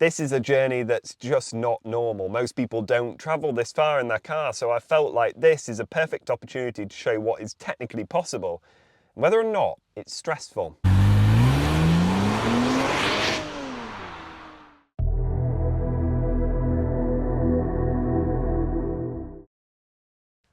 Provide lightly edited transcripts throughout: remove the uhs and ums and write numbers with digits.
This is a journey that's just not normal. Most people don't travel this far in their car, so I felt like this is a perfect opportunity to show what is technically possible, whether or not it's stressful.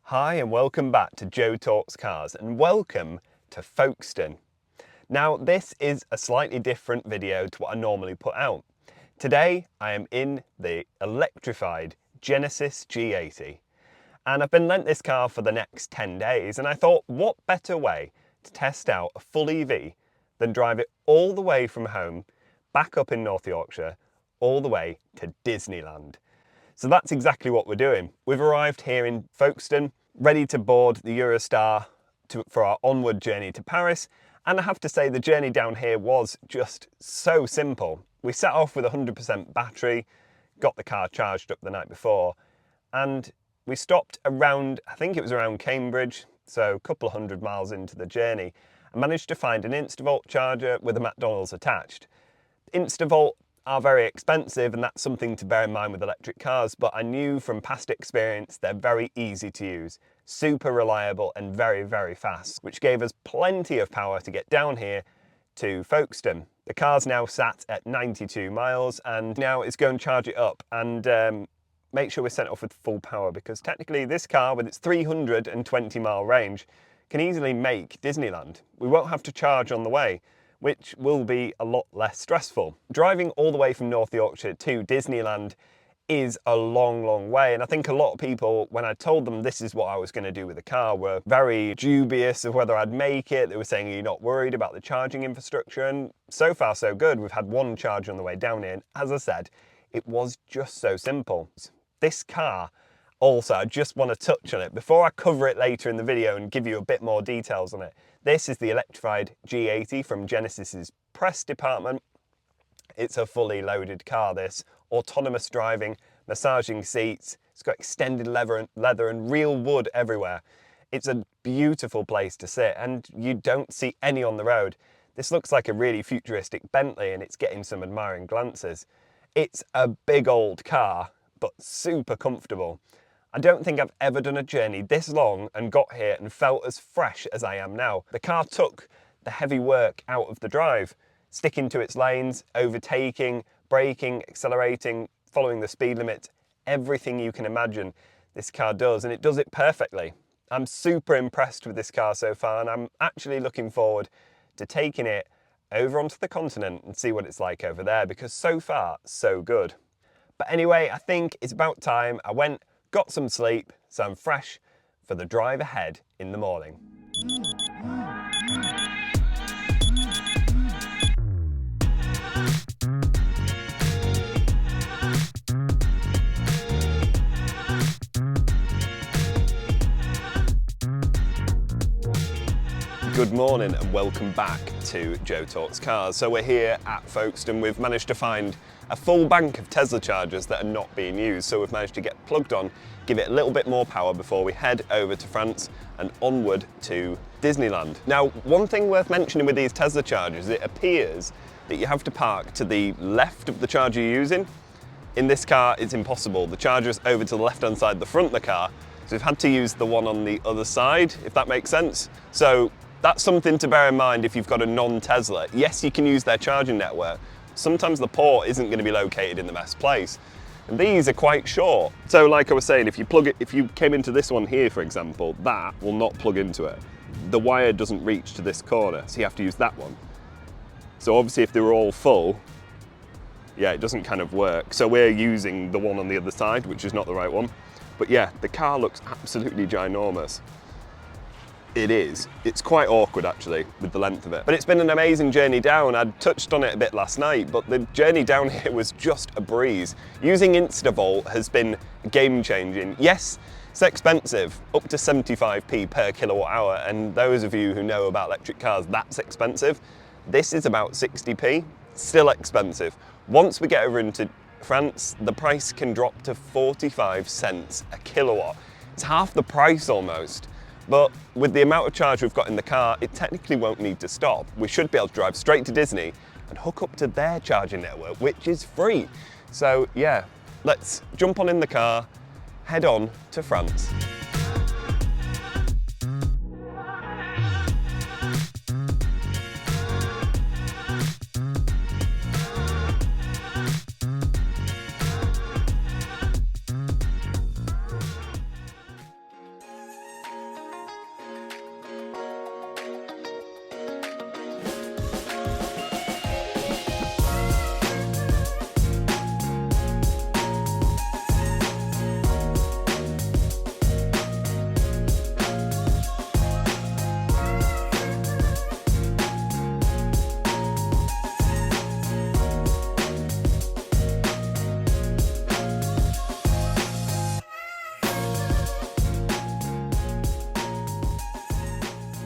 Hi and welcome back to Joe Talks Cars, and welcome to Folkestone. Now this is a slightly different video to what I normally put out. Today I am in the electrified Genesis G80, and I've been lent this car for the next 10 days, and I thought what better way to test out a full EV than drive it all the way from home, back up in North Yorkshire, all the way to Disneyland. So that's exactly what we're doing. We've arrived here in Folkestone, ready to board the Eurostar for our onward journey to Paris. And I have to say the journey down here was just so simple. We set off with 100% battery, got the car charged up the night before, and we stopped around, I think it was around Cambridge, so a couple of 100 miles into the journey, and managed to find an Instavolt charger with a McDonald's attached. Instavolt are very expensive, and that's something to bear in mind with electric cars, but I knew from past experience they're very easy to use, super reliable and very, very fast, which gave us plenty of power to get down here to Folkestone. The car's now sat at 92 miles, and now it's going to charge it up and make sure we're sent off with full power, because technically this car with its 320 mile range can easily make Disneyland. We won't have to charge on the way, which will be a lot less stressful. Driving all the way from North Yorkshire to Disneyland is a long, long way, and I think a lot of people, when I told them this is what I was going to do with the car, were very dubious of whether I'd make it. They were saying, are you not worried about the charging infrastructure? And so far so good. We've had one charge on the way down here, and as I said, it was just so simple. This car also, I just want to touch on it before I cover it later in the video and give you a bit more details on it. This is the electrified G80 from Genesis's press department. It's a fully loaded car, this. Autonomous driving, massaging seats, it's got extended leather and real wood everywhere. It's a beautiful place to sit, and you don't see any on the road. This looks like a really futuristic Bentley, and it's getting some admiring glances. It's a big old car, but super comfortable. I don't think I've ever done a journey this long and got here and felt as fresh as I am now. The car took the heavy work out of the drive, sticking to its lanes, overtaking, braking, accelerating, following the speed limit, everything you can imagine this car does, and it does it perfectly. I'm super impressed with this car so far, and I'm actually looking forward to taking it over onto the continent and see what it's like over there, because so far, so good. But anyway, I think it's about time I went, got some sleep, so I'm fresh for the drive ahead in the morning. Good morning and welcome back to Joe Talks Cars. So we're here at Folkestone. We've managed to find a full bank of Tesla chargers that are not being used. So we've managed to get plugged on, give it a little bit more power before we head over to France and onward to Disneyland. Now, one thing worth mentioning with these Tesla chargers, it appears that you have to park to the left of the charger you're using. In this car, it's impossible. The charger's over to the left-hand side, the front of the car. So we've had to use the one on the other side, if that makes sense. So that's something to bear in mind if you've got a non-Tesla. Yes, you can use their charging network. Sometimes the port isn't going to be located in the best place. And these are quite short. So like I was saying, if you came into this one here, for example, that will not plug into it. The wire doesn't reach to this corner, so you have to use that one. So obviously if they were all full, yeah, it doesn't kind of work. So we're using the one on the other side, which is not the right one. But yeah, the car looks absolutely ginormous. It is. It's quite awkward actually with the length of it. But it's been an amazing journey down. I'd touched on it a bit last night, but the journey down here was just a breeze. Using Instavolt has been game changing. Yes, it's expensive, up to 75p per kilowatt hour, and those of you who know about electric cars, that's expensive. This is about 60p, still expensive. Once we get over into France, the price can drop to 45 cents a kilowatt. It's half the price almost. But with the amount of charge we've got in the car, it technically won't need to stop. We should be able to drive straight to Disney and hook up to their charging network, which is free. So yeah, let's jump on in the car, head on to France.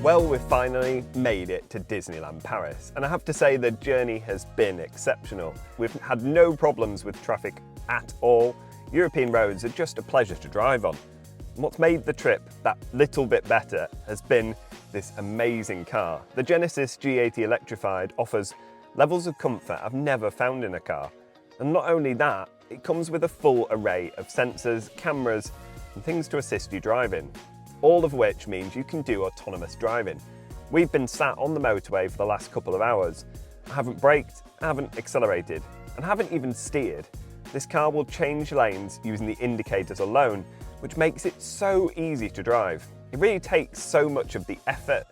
Well, we've finally made it to Disneyland Paris, and I have to say the journey has been exceptional. We've had no problems with traffic at all. European roads are just a pleasure to drive on. And what's made the trip that little bit better has been this amazing car. The Genesis G80 Electrified offers levels of comfort I've never found in a car. And not only that, it comes with a full array of sensors, cameras, and things to assist you driving. All of which means you can do autonomous driving. We've been sat on the motorway for the last couple of hours. I haven't braked, I haven't accelerated, and haven't even steered. This car will change lanes using the indicators alone, which makes it so easy to drive. It really takes so much of the effort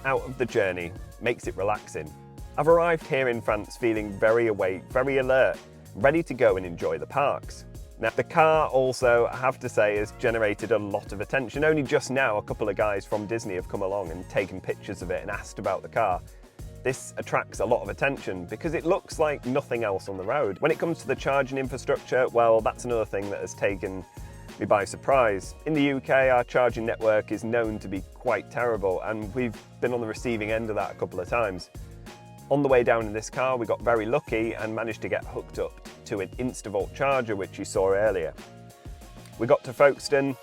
out of the journey, makes it relaxing. I've arrived here in France feeling very awake, very alert, ready to go and enjoy the parks. Now, the car also, I have to say, has generated a lot of attention. Only just now, a couple of guys from Disney have come along and taken pictures of it and asked about the car. This attracts a lot of attention because it looks like nothing else on the road. When it comes to the charging infrastructure, well, that's another thing that has taken me by surprise. In the UK, our charging network is known to be quite terrible, and we've been on the receiving end of that a couple of times. On the way down in this car, we got very lucky and managed to get hooked up to an Instavolt charger, which you saw earlier. We got to Folkestone,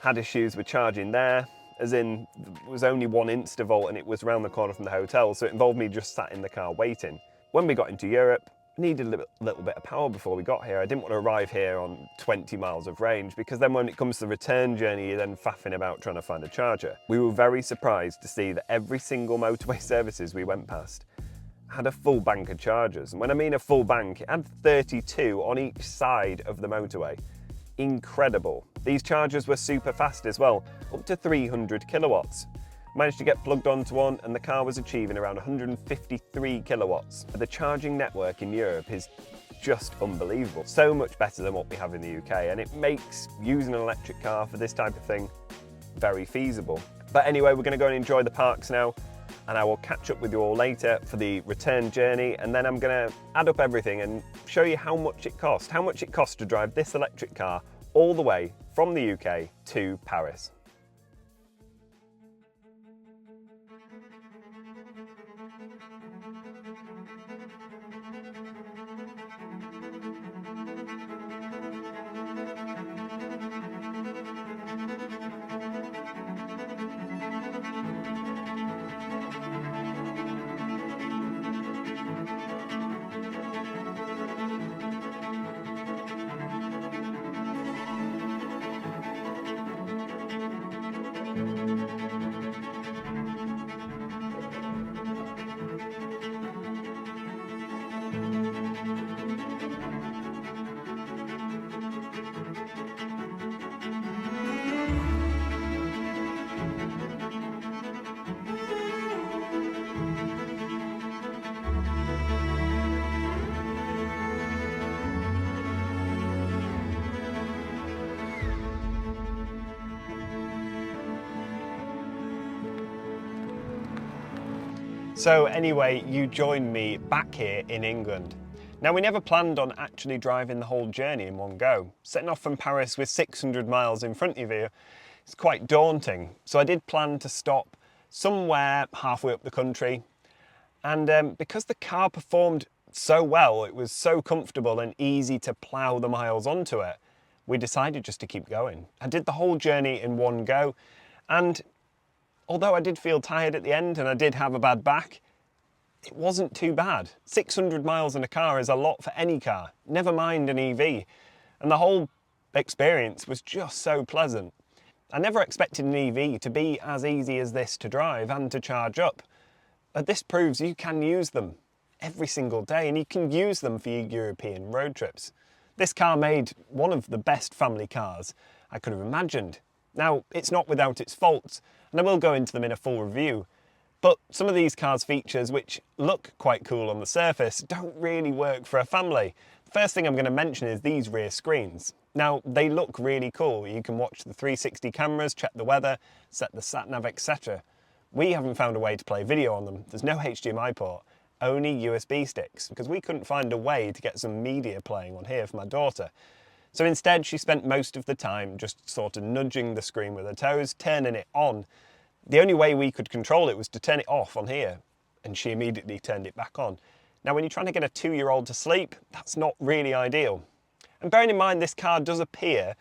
had issues with charging there, as in there was only one Instavolt and it was around the corner from the hotel, so it involved me just sat in the car waiting. When we got into Europe, needed a little bit of power before we got here. I didn't want to arrive here on 20 miles of range because then when it comes to the return journey, you're then faffing about trying to find a charger. We were very surprised to see that every single motorway services we went past had a full bank of chargers. And when I mean a full bank, it had 32 on each side of the motorway. Incredible. These chargers were super fast as well, up to 300 kilowatts. Managed to get plugged onto one and the car was achieving around 153 kilowatts. The charging network in Europe is just unbelievable. So much better than what we have in the UK, and it makes using an electric car for this type of thing very feasible. But anyway, we're going to go and enjoy the parks now, and I will catch up with you all later for the return journey, and then I'm going to add up everything and show you how much it cost to drive this electric car all the way from the UK to Paris. So anyway, you joined me back here in England. Now, we never planned on actually driving the whole journey in one go. Setting off from Paris with 600 miles in front of you is quite daunting. So I did plan to stop somewhere halfway up the country. And because the car performed so well, it was so comfortable and easy to plough the miles onto it, we decided just to keep going. I did the whole journey in one go, and although I did feel tired at the end and I did have a bad back, it wasn't too bad. 600 miles in a car is a lot for any car, never mind an EV. And the whole experience was just so pleasant. I never expected an EV to be as easy as this to drive and to charge up. But this proves you can use them every single day, and you can use them for your European road trips. This car made one of the best family cars I could have imagined. Now, it's not without its faults, and I will go into them in a full review, but some of these cars' features, which look quite cool on the surface, don't really work for a family. The first thing I'm going to mention is these rear screens. Now, they look really cool. You can watch the 360 cameras, check the weather, set the sat-nav, etc. We haven't found a way to play video on them. There's no HDMI port, only USB sticks, because we couldn't find a way to get some media playing on here for my daughter. So instead, she spent most of the time just sort of nudging the screen with her toes, turning it on. The only way we could control it was to turn it off on here, and she immediately turned it back on. Now, when you're trying to get a 2-year-old to sleep, that's not really ideal. And bearing in mind, this car does appear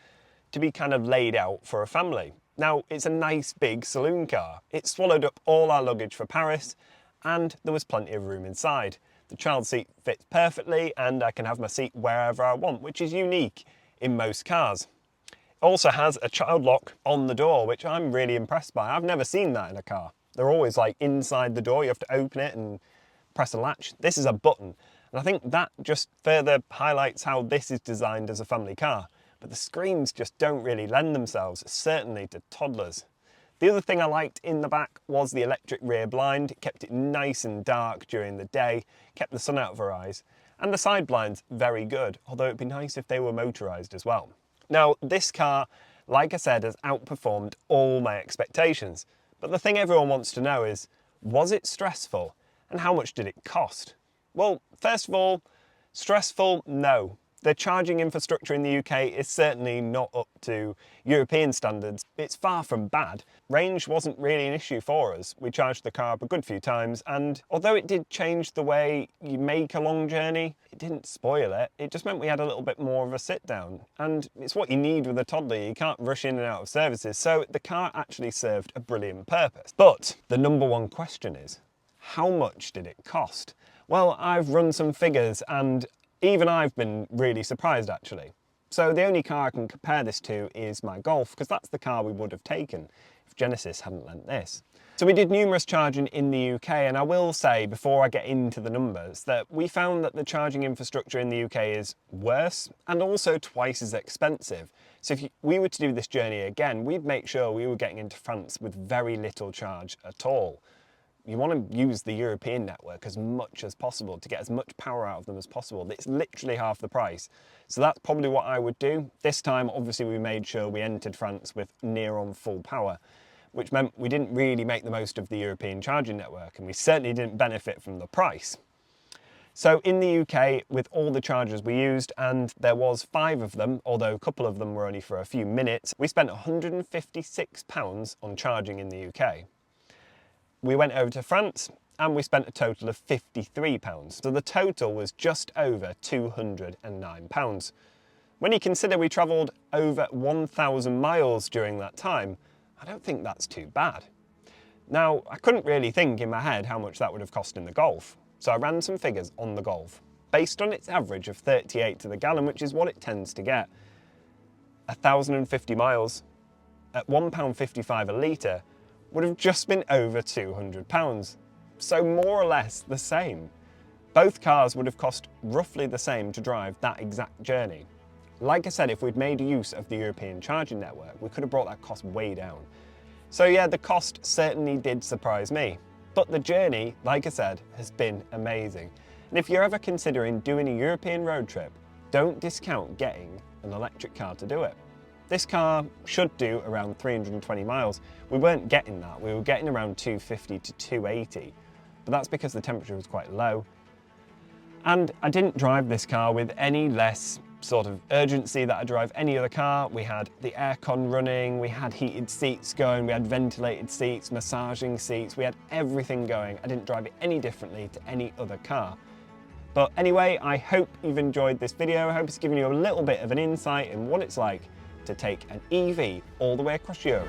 to be kind of laid out for a family. Now, it's a nice big saloon car. It swallowed up all our luggage for Paris, and there was plenty of room inside. The child seat fits perfectly, and I can have my seat wherever I want, which is unique in most cars. It also has a child lock on the door, which I'm really impressed by. I've never seen that in a car. They're always like inside the door, you have to open it and press a latch. This is a button, and I think that just further highlights how this is designed as a family car. But the screens just don't really lend themselves, certainly to toddlers. The other thing I liked in the back was the electric rear blind. It kept it nice and dark during the day, kept the sun out of our eyes. And the side blinds, very good, although it'd be nice if they were motorised as well. Now, this car, like I said, has outperformed all my expectations. But the thing everyone wants to know is, was it stressful? And how much did it cost? Well, first of all, stressful, no. The charging infrastructure in the UK is certainly not up to European standards. It's far from bad. Range wasn't really an issue for us. We charged the car up a good few times, and although it did change the way you make a long journey, it didn't spoil it. It just meant we had a little bit more of a sit down. And it's what you need with a toddler. You can't rush in and out of services, so the car actually served a brilliant purpose. But the number one question is, how much did it cost? Well, I've run some figures, and even I've been really surprised, actually. So the only car I can compare this to is my Golf, because that's the car we would have taken if Genesis hadn't lent this. So we did numerous charging in the UK, and I will say, before I get into the numbers, that we found that the charging infrastructure in the UK is worse and also twice as expensive. So if we were to do this journey again, we'd make sure we were getting into France with very little charge at all. You want to use the European network as much as possible to get as much power out of them as possible. It's literally half the price. So that's probably what I would do. This time, obviously, we made sure we entered France with near on full power, which meant we didn't really make the most of the European charging network, and we certainly didn't benefit from the price. So in the UK, with all the chargers we used, and there was 5 of them, although a couple of them were only for a few minutes, we spent £156 on charging in the UK. We went over to France and we spent a total of £53. So the total was just over £209. When you consider we travelled over 1,000 miles during that time, I don't think that's too bad. Now, I couldn't really think in my head how much that would have cost in the Golf. So I ran some figures on the Golf. Based on its average of 38 to the gallon, which is what it tends to get, 1,050 miles at £1.55 a litre would have just been over £200. So more or less the same. Both cars would have cost roughly the same to drive that exact journey. Like I said, if we'd made use of the European charging network, we could have brought that cost way down. So yeah, the cost certainly did surprise me. But the journey, like I said, has been amazing. And if you're ever considering doing a European road trip, don't discount getting an electric car to do it. This car should do around 320 miles. We weren't getting that. We were getting around 250 to 280, but that's because the temperature was quite low. And I didn't drive this car with any less sort of urgency that I drive any other car. We had the aircon running, we had heated seats going, we had ventilated seats, massaging seats, we had everything going. I didn't drive it any differently to any other car. But anyway, I hope you've enjoyed this video. I hope it's given you a little bit of an insight in what it's like to take an EV all the way across Europe.